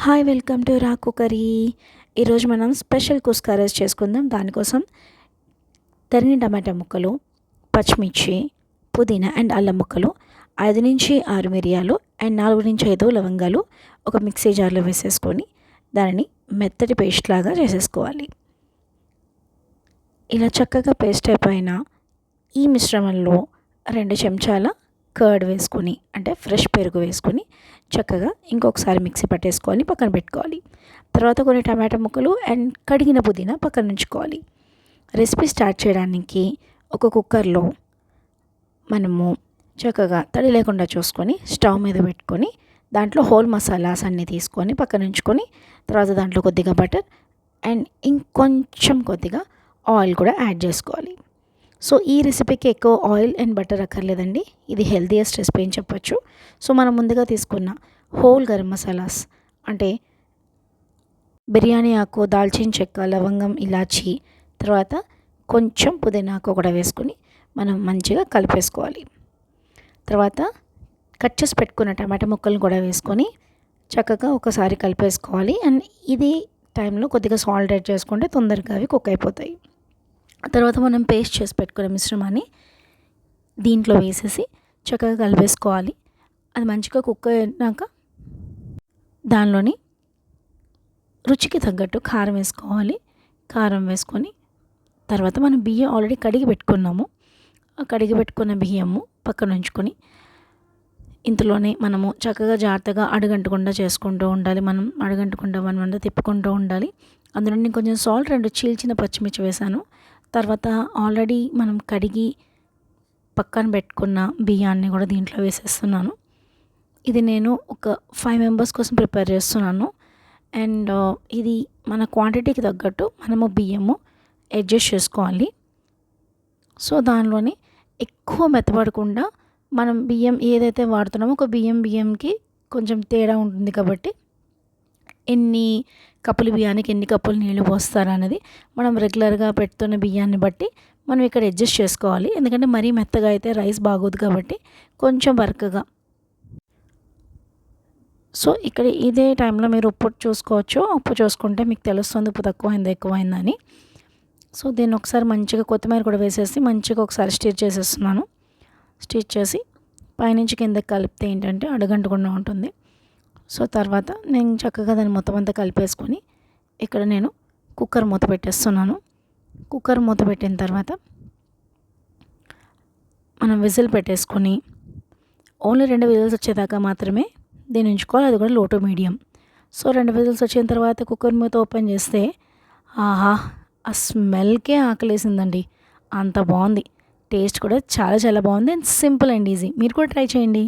Hi welcome to రా cookery. ఈరోజు మనం స్పెషల్ కుస్కా రైస్ చేసుకుందాం. దానికోసం తరిగిన టమాటా ముక్కలు, పచ్చిమిర్చి, పుదీనా అండ్ అల్లం ముక్కలు, 5 నుంచి 6 మిరియాలు అండ్ 4 నుంచి 5 లవంగాలు ఒక మిక్సీ జార్లో వేసేసుకొని దానిని మెత్తటి పేస్ట్ లాగా చేసేసుకోవాలి. ఇలా చక్కగా పేస్ట్ అయిపోయిన ఈ మిశ్రమంలో 2 చెంచాల కర్డ్ వేసుకొని, అంటే ఫ్రెష్ పెరుగు వేసుకొని చక్కగా ఇంకొకసారి మిక్సీ పట్టేసుకొని పక్కన పెట్టుకోవాలి. తర్వాత కొన్ని టమాటా ముక్కలు అండ్ కడిగిన పుదీనా పక్కన ఉంచుకోవాలి. రెసిపీ స్టార్ట్ చేయడానికి ఒక కుక్కర్లో మనము చక్కగా తడి లేకుండా చూసుకొని స్టవ్ మీద పెట్టుకొని దాంట్లో హోల్ మసాలాస్ అన్నీ తీసుకొని పక్కన ఉంచుకొని, తర్వాత దాంట్లో కొద్దిగా బటర్ అండ్ ఇంకొంచెం కొద్దిగా ఆయిల్ కూడా యాడ్ చేసుకోవాలి. సో ఈ రెసిపీకి ఎక్కువ ఆయిల్ అండ్ బటర్ అక్కర్లేదండి. ఇది హెల్తీయెస్ట్ రెసిపీ అని చెప్పొచ్చు. సో మనం ముందుగా తీసుకున్న హోల్ గరం మసాలాస్, అంటే బిర్యానీ ఆకు, దాల్చిన చెక్క, లవంగం, ఇలాచి, తర్వాత కొంచెం పుదీనా ఆకు కూడా వేసుకొని మనం మంచిగా కలిపేసుకోవాలి. తర్వాత కట్ చేసి పెట్టుకున్న టమాటా ముక్కలను కూడా వేసుకొని చక్కగా ఒకసారి కలిపేసుకోవాలి. అండ్ ఇది టైంలో కొద్దిగా సాల్ట్ యాడ్ చేసుకుంటే తొందరగా అవి కుక్ అయిపోతాయి. తర్వాత మనం పేస్ట్ చేసి పెట్టుకున్న మిశ్రమాన్ని దీంట్లో వేసేసి చక్కగా కలిపేసుకోవాలి. అది మంచిగా కుక్ అయినాక దానిలోని రుచికి తగ్గట్టు కారం వేసుకోవాలి. కారం వేసుకొని తర్వాత మనం బియ్యం ఆల్రెడీ కడిగి పెట్టుకున్నాము. ఆ కడిగి పెట్టుకున్న బియ్యము పక్కన ఉంచుకొని ఇంతలోనే మనము చక్కగా జాగ్రత్తగా అడుగంటకుండా చేసుకుంటూ ఉండాలి. మనం అడుగంటకుండా మనం తిప్పుకుంటూ ఉండాలి. అందులో నేను కొంచెం సాల్ట్, 2 చీల్చిన పచ్చిమిర్చి వేసాను. తర్వాత ఆల్రెడీ మనం కడిగి పక్కన పెట్టుకున్న బియ్యాన్ని కూడా దీంట్లో వేసేస్తున్నాను. ఇది నేను ఒక 5 మెంబర్స్ కోసం ప్రిపేర్ చేస్తున్నాను. అండ్ ఇది మన క్వాంటిటీకి తగ్గట్టు మనము బియ్యము అడ్జస్ట్ చేసుకోవాలి. సో దానిలోని ఎక్కువ మెత్తపడకుండా మనం బియ్యం ఏదైతే వాడుతున్నామో ఒక బియ్యంకి కొంచెం తేడా ఉంటుంది కాబట్టి ఎన్ని కప్పులు బియ్యానికి ఎన్ని కప్పులు నీళ్ళు పోస్తారు అనేది మనం రెగ్యులర్గా పెడుతున్న బియ్యాన్ని బట్టి మనం ఇక్కడ అడ్జస్ట్ చేసుకోవాలి. ఎందుకంటే మరీ మెత్తగా అయితే రైస్ బాగోదు కాబట్టి కొంచెం బరకగా. సో ఇక్కడ ఇదే టైంలో మీరు ఉప్పు చూసుకోవచ్చు. ఉప్పు చూసుకుంటే మీకు తెలుస్తుంది ఉప్పు తక్కువైందా ఎక్కువైందని. సో దీన్ని ఒకసారి మంచిగా కొత్తిమీర కూడా వేసేసి మంచిగా ఒకసారి స్టిర్ చేసేస్తున్నాను. స్టిర్ చేసి పైనుంచి కిందకి కలిపితే ఏంటంటే అడుగంటకుండా ఉంటుంది. సో తర్వాత నేను చక్కగా దాన్ని మొత్తం అంతా కలిపేసుకొని ఇక్కడ నేను కుక్కర్ మూత పెట్టేస్తున్నాను. కుక్కర్ మూత పెట్టిన తర్వాత మనం విజిల్ పెట్టేసుకొని ఓన్లీ 2 విజిల్స్ వచ్చేదాకా మాత్రమే దీన్ని ఉంచుకోవాలి. అది కూడా లో టు మీడియం. సో 2 విజిల్స్ వచ్చిన తర్వాత కుక్కర్ మూత ఓపెన్ చేస్తే ఆహా, ఆ స్మెల్కే ఆకలేసిందండి. అంత బాగుంది. టేస్ట్ కూడా చాలా చాలా బాగుంది. And simple and easy. మీరు కూడా ట్రై చేయండి.